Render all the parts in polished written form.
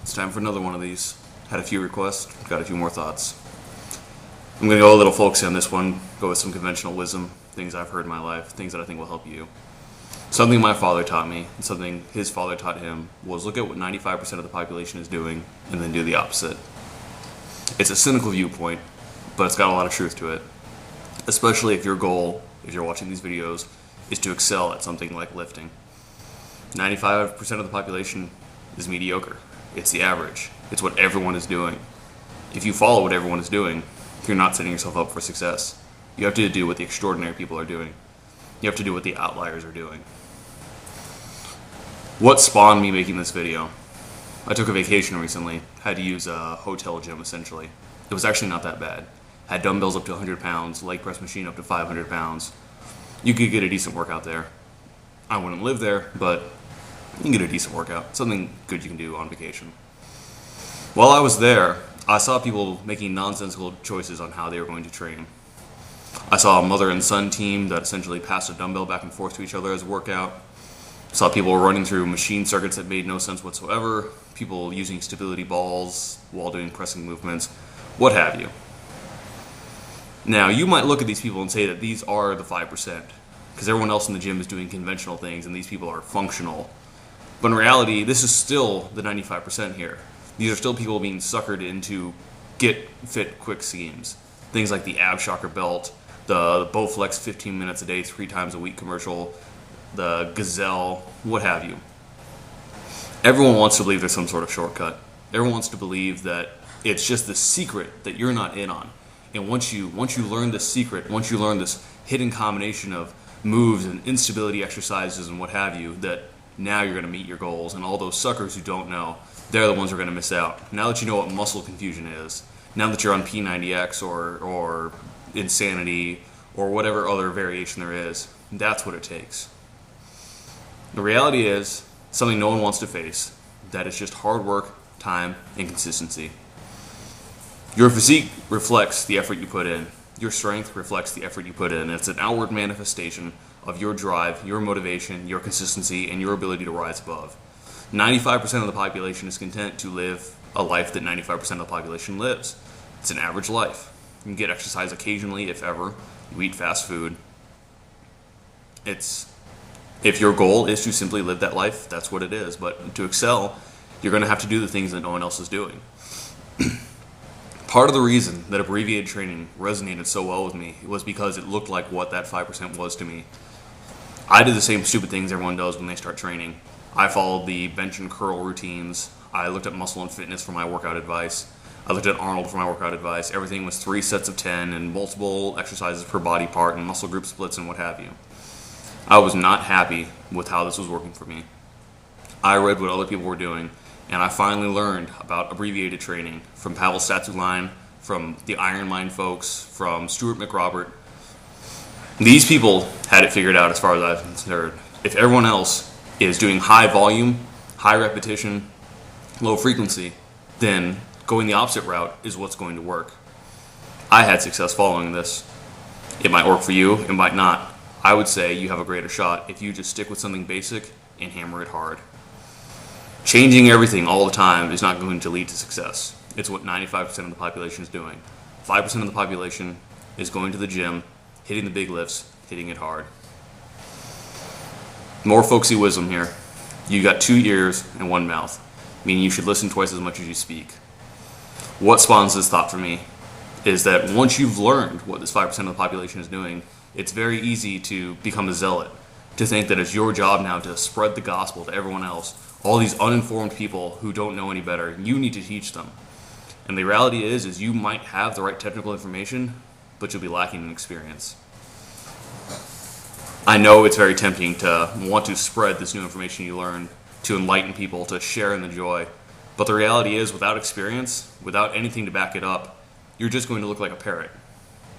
It's time for another one of these. Had a few requests, got a few more thoughts. I'm going to go a little folksy on this one, go with some conventional wisdom, things I've heard in my life, things that I think will help you. Something my father taught me, and something his father taught him, was look at what 95% of the population is doing, and then do the opposite. It's a cynical viewpoint, but it's got a lot of truth to it. Especially if your goal, if you're watching these videos, is to excel at something like lifting. 95% of the population is mediocre. It's the average. It's what everyone is doing. If you follow what everyone is doing, you're not setting yourself up for success. You have to do what the extraordinary people are doing. You have to do what the outliers are doing. What spawned me making this video? I took a vacation recently. Had to use a hotel gym essentially. It was actually not that bad. Had dumbbells up to 100 pounds, leg press machine up to 500 pounds. You could get a decent workout there. I wouldn't live there, but you can get a decent workout. Something good you can do on vacation. While I was there, I saw people making nonsensical choices on how they were going to train. I saw a mother and son team that essentially passed a dumbbell back and forth to each other as a workout. Saw people running through machine circuits that made no sense whatsoever. People using stability balls while doing pressing movements, what have you. Now, you might look at these people and say that these are the 5%, because everyone else in the gym is doing conventional things and these people are functional. But in reality, this is still the 95% here. These are still people being suckered into get fit quick schemes. Things like the ab shocker belt, the Bowflex 15 minutes a day, 3 times a week commercial, the Gazelle, what have you. Everyone wants to believe there's some sort of shortcut. Everyone wants to believe that it's just the secret that you're not in on. And once you learn this secret, once you learn this hidden combination of moves and instability exercises and what have you, that now you're going to meet your goals. And all those suckers who don't know, they're the ones who are going to miss out. Now that you know what muscle confusion is, now that you're on P90X or insanity or whatever other variation there is, that's what it takes. The reality is something no one wants to face, that it's just hard work, time, and consistency. Your physique reflects the effort you put in. Your strength reflects the effort you put in. It's an outward manifestation of your drive, your motivation, your consistency, and your ability to rise above. 95% of the population is content to live a life that 95% of the population lives. It's an average life. You can get exercise occasionally, if ever. You eat fast food. If your goal is to simply live that life, that's what it is. But to excel, you're going to have to do the things that no one else is doing. Part of the reason that abbreviated training resonated so well with me was because it looked like what that 5% was to me. I did the same stupid things everyone does when they start training. I followed the bench and curl routines. I looked at Muscle and Fitness for my workout advice. I looked at Arnold for my workout advice. Everything was 3 sets of 10 and multiple exercises per body part and muscle group splits and what have you. I was not happy with how this was working for me. I read what other people were doing, and I finally learned about abbreviated training from Pavel Statuline, from the Iron Mind folks, from Stuart McRobert. These people had it figured out as far as I'm concerned. If everyone else is doing high volume, high repetition, low frequency, then going the opposite route is what's going to work. I had success following this. It might work for you, it might not. I would say you have a greater shot if you just stick with something basic and hammer it hard. Changing everything all the time is not going to lead to success. It's what 95% of the population is doing. 5% of the population is going to the gym, hitting the big lifts, hitting it hard. More folksy wisdom here. You got 2 ears and 1 mouth, meaning you should listen twice as much as you speak. What spawns this thought for me is that once you've learned what this 5% of the population is doing, it's very easy to become a zealot, to think that it's your job now to spread the gospel to everyone else. All these uninformed people who don't know any better, you need to teach them. And the reality is you might have the right technical information, but you'll be lacking in experience. I know it's very tempting to want to spread this new information you learned, to enlighten people, to share in the joy. But the reality is, without experience, without anything to back it up, you're just going to look like a parrot.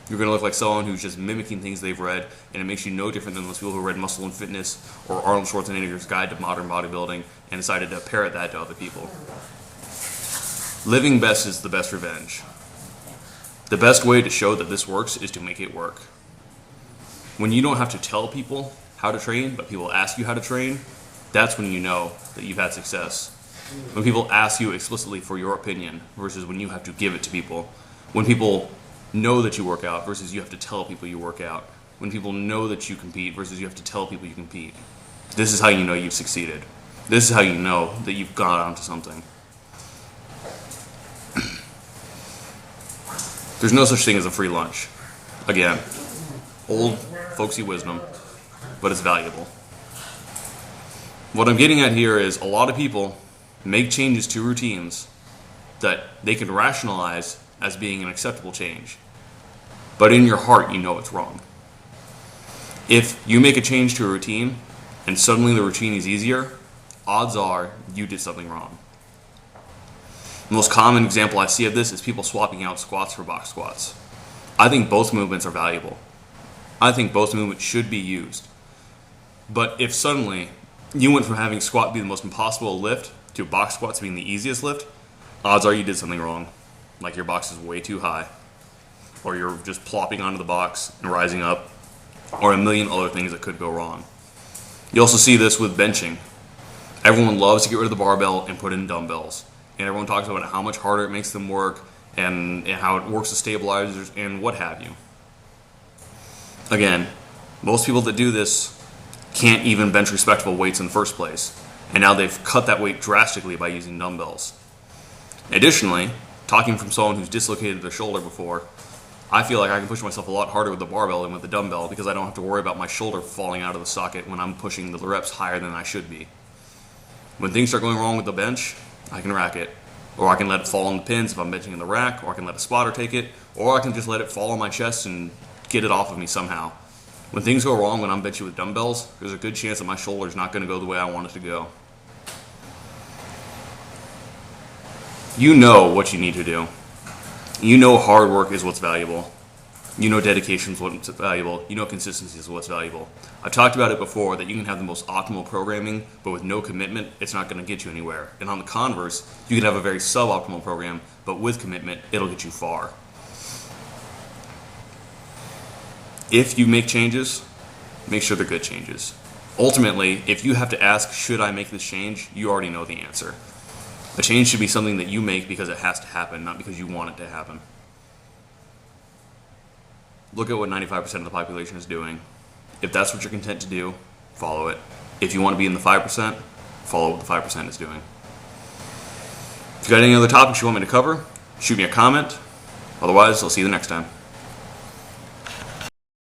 You're going to look like someone who's just mimicking things they've read, and it makes you no different than those people who read Muscle and Fitness or Arnold Schwarzenegger's Guide to Modern Bodybuilding and decided to parrot that to other people. Living best is the best revenge. The best way to show that this works is to make it work. When you don't have to tell people how to train, but people ask you how to train, that's when you know that you've had success. When people ask you explicitly for your opinion versus when you have to give it to people. When people know that you work out versus you have to tell people you work out. When people know that you compete versus you have to tell people you compete. This is how you know you've succeeded. This is how you know that you've gone onto something. There's no such thing as a free lunch. Again, old folksy wisdom, but it's valuable. What I'm getting at here is a lot of people make changes to routines that they can rationalize as being an acceptable change. But in your heart, you know it's wrong. If you make a change to a routine and suddenly the routine is easier, odds are you did something wrong. The most common example I see of this is people swapping out squats for box squats. I think both movements are valuable. I think both movements should be used. But if suddenly you went from having squat be the most impossible lift to box squats being the easiest lift, odds are you did something wrong. Like your box is way too high, or you're just plopping onto the box and rising up, or a million other things that could go wrong. You also see this with benching. Everyone loves to get rid of the barbell and put in dumbbells. And everyone talks about how much harder it makes them work and how it works as stabilizers and what have you. Again, most people that do this can't even bench respectable weights in the first place. And now they've cut that weight drastically by using dumbbells. Additionally, talking from someone who's dislocated their shoulder before, I feel like I can push myself a lot harder with the barbell than with the dumbbell because I don't have to worry about my shoulder falling out of the socket when I'm pushing the reps higher than I should be. When things start going wrong with the bench, I can rack it. Or I can let it fall on the pins if I'm benching in the rack, or I can let a spotter take it, or I can just let it fall on my chest and get it off of me somehow. When things go wrong when I'm benching with dumbbells, there's a good chance that my shoulder's not going to go the way I want it to go. You know what you need to do. You know hard work is what's valuable. You know dedication is what's valuable. You know consistency is what's valuable. I've talked about it before that you can have the most optimal programming, but with no commitment, it's not going to get you anywhere. And on the converse, you can have a very suboptimal program, but with commitment, it'll get you far. If you make changes, make sure they're good changes. Ultimately, if you have to ask, should I make this change, you already know the answer. A change should be something that you make because it has to happen, not because you want it to happen. Look at what 95% of the population is doing. If that's what you're content to do, follow it. If you want to be in the 5%, follow what the 5% is doing. If you got any other topics you want me to cover, shoot me a comment. Otherwise, I'll see you the next time.